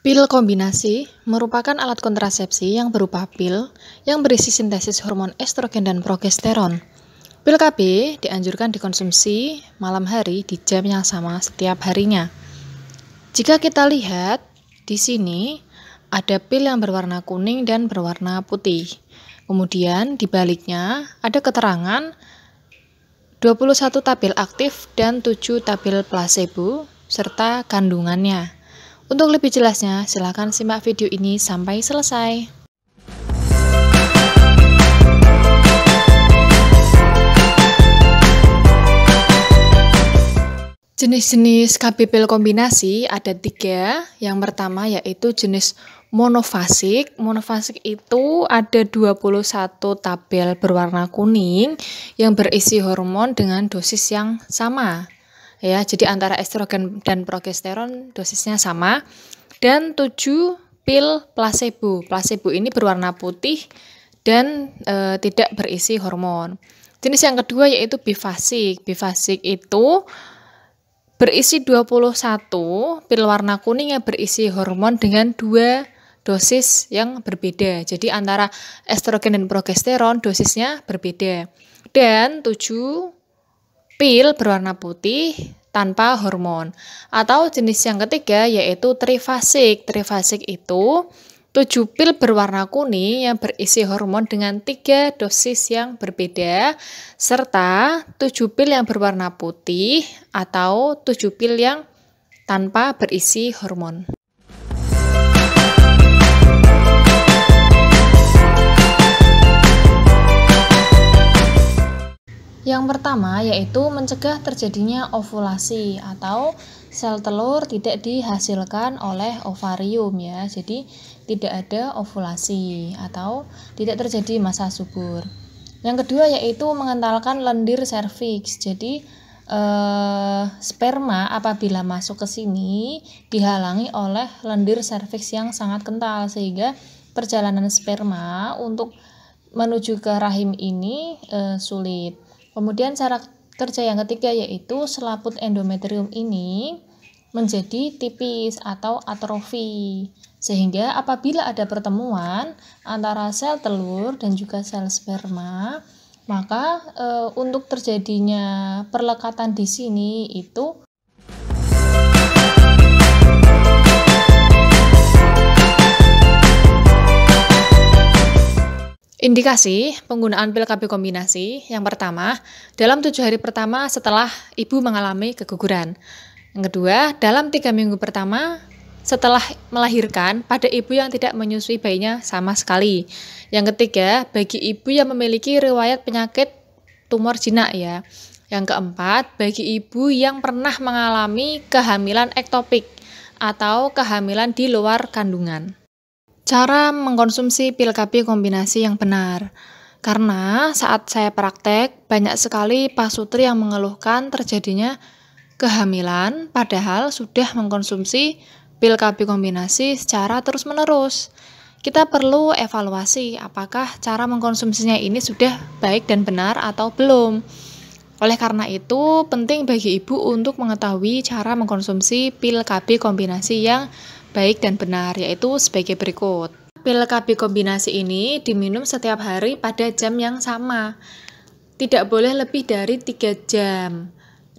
Pil kombinasi merupakan alat kontrasepsi yang berupa pil yang berisi sintesis hormon estrogen dan progesteron. Pil KB dianjurkan dikonsumsi malam hari di jam yang sama setiap harinya. Jika kita lihat di sini ada pil yang berwarna kuning dan berwarna putih. Kemudian di baliknya ada keterangan 21 tabel aktif dan 7 tabel placebo serta kandungannya. Untuk lebih jelasnya, silakan simak video ini sampai selesai. Jenis-jenis KB pil kombinasi ada 3. Yang pertama yaitu jenis monofasik. Monofasik itu ada 21 tabel berwarna kuning yang berisi hormon dengan dosis yang sama. Ya, jadi antara estrogen dan progesteron dosisnya sama, dan 7 pil placebo. Placebo ini berwarna putih dan tidak berisi hormon. Jenis yang kedua yaitu bifasik. Bifasik itu berisi 21 pil warna kuning yang berisi hormon dengan 2 dosis yang berbeda. Jadi antara estrogen dan progesteron dosisnya berbeda. Dan 7 pil berwarna putih tanpa hormon. Atau jenis yang ketiga yaitu trifasik. Trifasik itu 7 pil berwarna kuning yang berisi hormon dengan 3 dosis yang berbeda, serta 7 pil yang berwarna putih atau 7 pil yang tanpa berisi hormon. Yang pertama yaitu mencegah terjadinya ovulasi atau sel telur tidak dihasilkan oleh ovarium ya. Jadi tidak ada ovulasi atau tidak terjadi masa subur. Yang kedua yaitu mengentalkan lendir serviks. Jadi sperma apabila masuk ke sini dihalangi oleh lendir serviks yang sangat kental sehingga perjalanan sperma untuk menuju ke rahim ini sulit. Kemudian cara kerja yang ketiga yaitu selaput endometrium ini menjadi tipis atau atrofi, sehingga apabila ada pertemuan antara sel telur dan juga sel sperma, maka untuk terjadinya perlekatan di sini itu indikasi penggunaan pil KB kombinasi. Yang pertama, dalam 7 hari pertama setelah ibu mengalami keguguran. Yang kedua, dalam 3 minggu pertama setelah melahirkan pada ibu yang tidak menyusui bayinya sama sekali. Yang ketiga, bagi ibu yang memiliki riwayat penyakit tumor jinak ya. Yang keempat, bagi ibu yang pernah mengalami kehamilan ektopik atau kehamilan di luar kandungan. Cara mengkonsumsi pil KB kombinasi yang benar. Karena saat saya praktek, banyak sekali pasutri yang mengeluhkan terjadinya kehamilan, padahal sudah mengkonsumsi pil KB kombinasi secara terus-menerus. Kita perlu evaluasi apakah cara mengkonsumsinya ini sudah baik dan benar atau belum. Oleh karena itu, penting bagi ibu untuk mengetahui cara mengkonsumsi pil KB kombinasi yang baik dan benar, yaitu sebagai berikut. Pil KB kombinasi ini diminum setiap hari pada jam yang sama. Tidak boleh lebih dari 3 jam.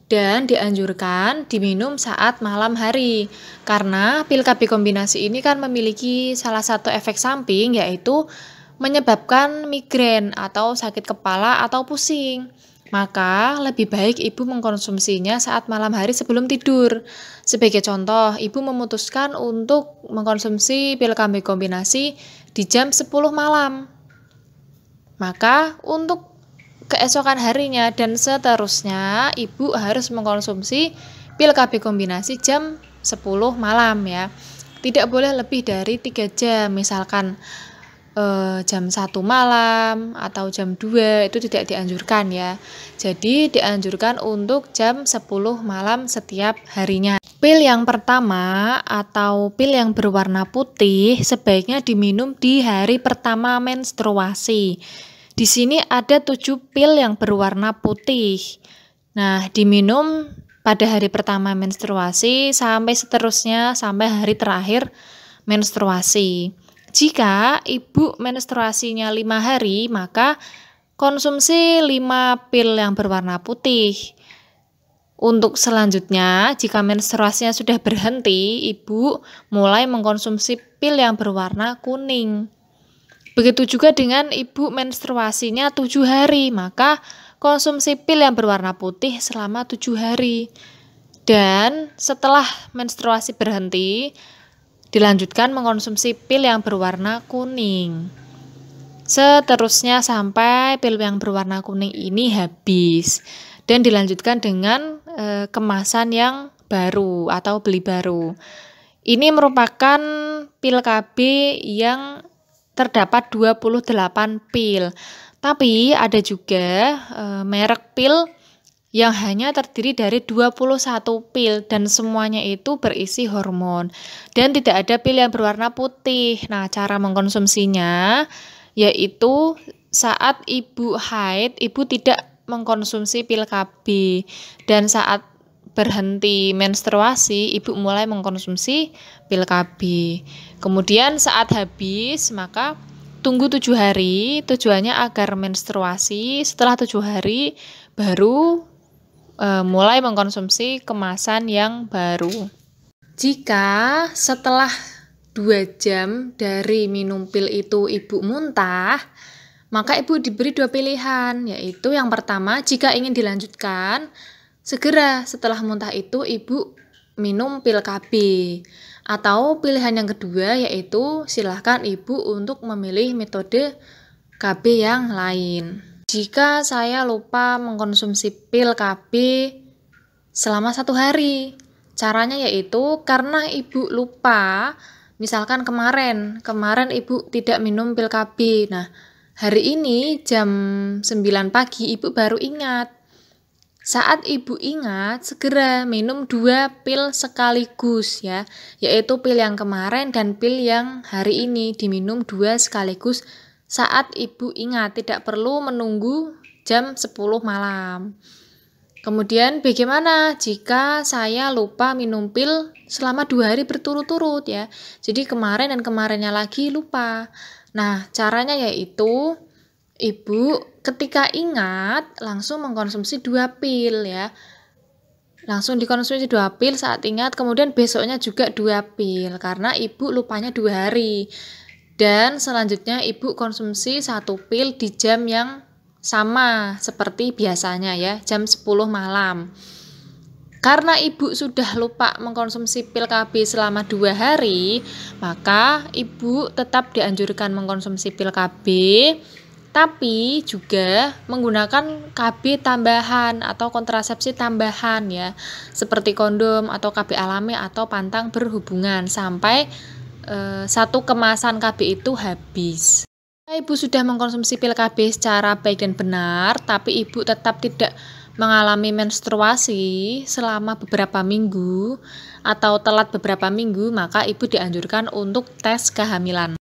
Dan dianjurkan diminum saat malam hari. Karena pil KB kombinasi ini kan memiliki salah satu efek samping, yaitu menyebabkan migrain atau sakit kepala atau pusing. Maka lebih baik ibu mengkonsumsinya saat malam hari sebelum tidur. Sebagai contoh, ibu memutuskan untuk mengkonsumsi pil KB kombinasi di jam 10 malam. Maka untuk keesokan harinya dan seterusnya, ibu harus mengkonsumsi pil KB kombinasi jam 10 malam ya. Tidak boleh lebih dari 3 jam, misalkan jam 1 malam atau jam 2 itu tidak dianjurkan ya. Jadi dianjurkan untuk jam 10 malam setiap harinya. Pil yang pertama atau pil yang berwarna putih sebaiknya diminum di hari pertama menstruasi. Di sini ada 7 pil yang berwarna putih. Nah, diminum pada hari pertama menstruasi sampai seterusnya sampai hari terakhir menstruasi. Jika ibu menstruasinya 5 hari, maka konsumsi 5 pil yang berwarna putih. Untuk selanjutnya, jika menstruasinya sudah berhenti, ibu mulai mengkonsumsi pil yang berwarna kuning. Begitu juga dengan ibu menstruasinya 7 hari, maka konsumsi pil yang berwarna putih selama 7 hari. Dan setelah menstruasi berhenti, dilanjutkan mengkonsumsi pil yang berwarna kuning. Seterusnya sampai pil yang berwarna kuning ini habis. Dan dilanjutkan dengan kemasan yang baru atau beli baru. Ini merupakan pil KB yang terdapat 28 pil. Tapi ada juga merek pil yang hanya terdiri dari 21 pil dan semuanya itu berisi hormon. Dan tidak ada pil yang berwarna putih. Nah, cara mengkonsumsinya yaitu saat ibu haid, ibu tidak mengkonsumsi pil KB, dan saat berhenti menstruasi ibu mulai mengkonsumsi pil KB. Kemudian saat habis maka tunggu 7 hari, tujuannya agar menstruasi setelah 7 hari baru mulai mengkonsumsi kemasan yang baru. Jika setelah 2 jam dari minum pil itu ibu muntah, maka ibu diberi 2 pilihan, yaitu yang pertama, jika ingin dilanjutkan, segera setelah muntah itu ibu minum pil KB. Atau pilihan yang kedua yaitu silahkan ibu untuk memilih metode KB yang lain. Jika saya lupa mengkonsumsi pil KB selama 1 hari, caranya yaitu karena ibu lupa, misalkan kemarin ibu tidak minum pil KB. Nah, hari ini jam 9 pagi ibu baru ingat. Saat ibu ingat, segera minum 2 pil sekaligus ya, yaitu pil yang kemarin dan pil yang hari ini diminum 2 sekaligus saat ibu ingat, tidak perlu menunggu jam 10 malam. Kemudian bagaimana jika saya lupa minum pil selama 2 hari berturut-turut ya, jadi kemarin dan kemarinnya lagi lupa. Nah, caranya yaitu ibu ketika ingat langsung mengkonsumsi 2 pil ya. Langsung dikonsumsi 2 pil saat ingat, kemudian besoknya juga 2 pil karena ibu lupanya 2 hari. Dan selanjutnya ibu konsumsi 1 pil di jam yang sama seperti biasanya ya, jam 10 malam. Karena ibu sudah lupa mengkonsumsi pil KB selama 2 hari, maka ibu tetap dianjurkan mengkonsumsi pil KB, tapi juga menggunakan KB tambahan atau kontrasepsi tambahan ya, seperti kondom atau KB alami atau pantang berhubungan sampai 1 kemasan KB itu habis. Ibu sudah mengkonsumsi pil KB secara baik dan benar, tapi ibu tetap tidak mengalami menstruasi selama beberapa minggu atau telat beberapa minggu, maka ibu dianjurkan untuk tes kehamilan.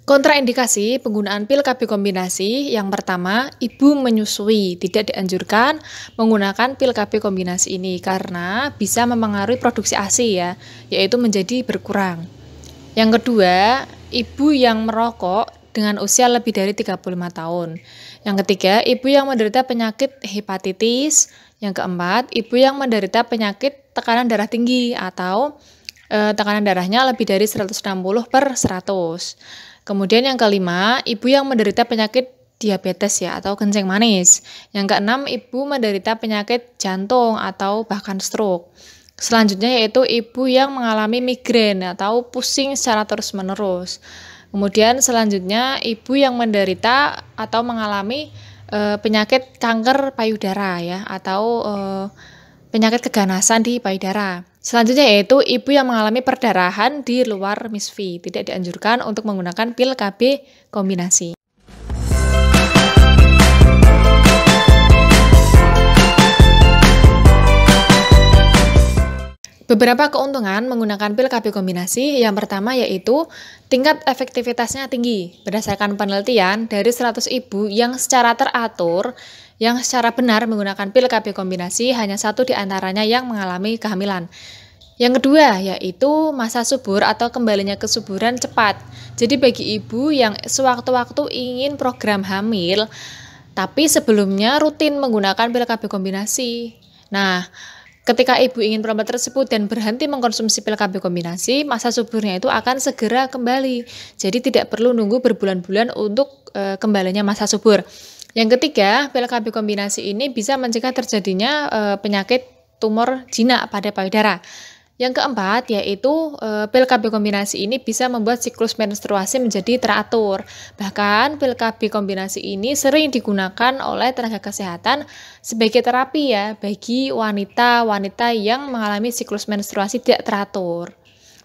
Kontraindikasi penggunaan pil KB kombinasi. Yang pertama, ibu menyusui. Tidak dianjurkan menggunakan pil KB kombinasi ini karena bisa mempengaruhi produksi ASI ya, yaitu menjadi berkurang. Yang kedua, ibu yang merokok dengan usia lebih dari 35 tahun. Yang ketiga, ibu yang menderita penyakit hepatitis. Yang keempat, ibu yang menderita penyakit tekanan darah tinggi atau tekanan darahnya lebih dari 160/100. Kemudian yang kelima, ibu yang menderita penyakit diabetes ya atau kencing manis. Yang keenam, ibu menderita penyakit jantung atau bahkan stroke. Selanjutnya yaitu ibu yang mengalami migrain atau pusing secara terus-menerus. Kemudian selanjutnya ibu yang menderita atau mengalami penyakit kanker payudara ya atau penyakit keganasan di payudara. Selanjutnya yaitu ibu yang mengalami perdarahan di luar misfi. Tidak dianjurkan untuk menggunakan pil KB kombinasi. Beberapa keuntungan menggunakan pil KB kombinasi. Yang pertama yaitu tingkat efektivitasnya tinggi. Berdasarkan penelitian dari 100 ibu yang secara teratur Yang secara benar menggunakan pil KB kombinasi hanya satu di antaranya yang mengalami kehamilan. Yang kedua yaitu masa subur atau kembalinya kesuburan cepat. Jadi bagi ibu yang sewaktu-waktu ingin program hamil, tapi sebelumnya rutin menggunakan pil KB kombinasi. Nah, ketika ibu ingin program tersebut dan berhenti mengkonsumsi pil KB kombinasi, masa suburnya itu akan segera kembali. Jadi tidak perlu nunggu berbulan-bulan untuk kembalinya masa subur. Yang ketiga, pil KB kombinasi ini bisa mencegah terjadinya penyakit tumor jinak pada payudara. Yang keempat yaitu pil KB kombinasi ini bisa membuat siklus menstruasi menjadi teratur. Bahkan pil KB kombinasi ini sering digunakan oleh tenaga kesehatan sebagai terapi ya bagi wanita-wanita yang mengalami siklus menstruasi tidak teratur.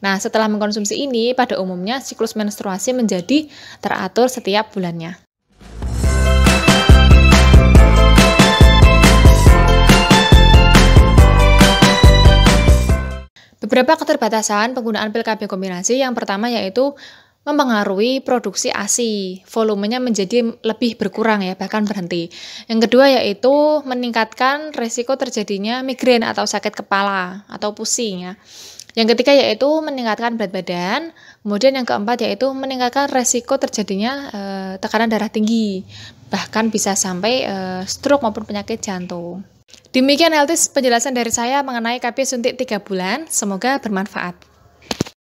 Nah, setelah mengkonsumsi ini pada umumnya siklus menstruasi menjadi teratur setiap bulannya. Beberapa keterbatasan penggunaan pil KB kombinasi yang pertama yaitu mempengaruhi produksi ASI, volumenya menjadi lebih berkurang ya, bahkan berhenti. Yang kedua yaitu meningkatkan risiko terjadinya migrain atau sakit kepala atau pusing ya. Yang ketiga yaitu meningkatkan berat badan, kemudian yang keempat yaitu meningkatkan risiko terjadinya tekanan darah tinggi, bahkan bisa sampai stroke maupun penyakit jantung. Demikian Eltis penjelasan dari saya mengenai KB suntik 3 bulan, semoga bermanfaat.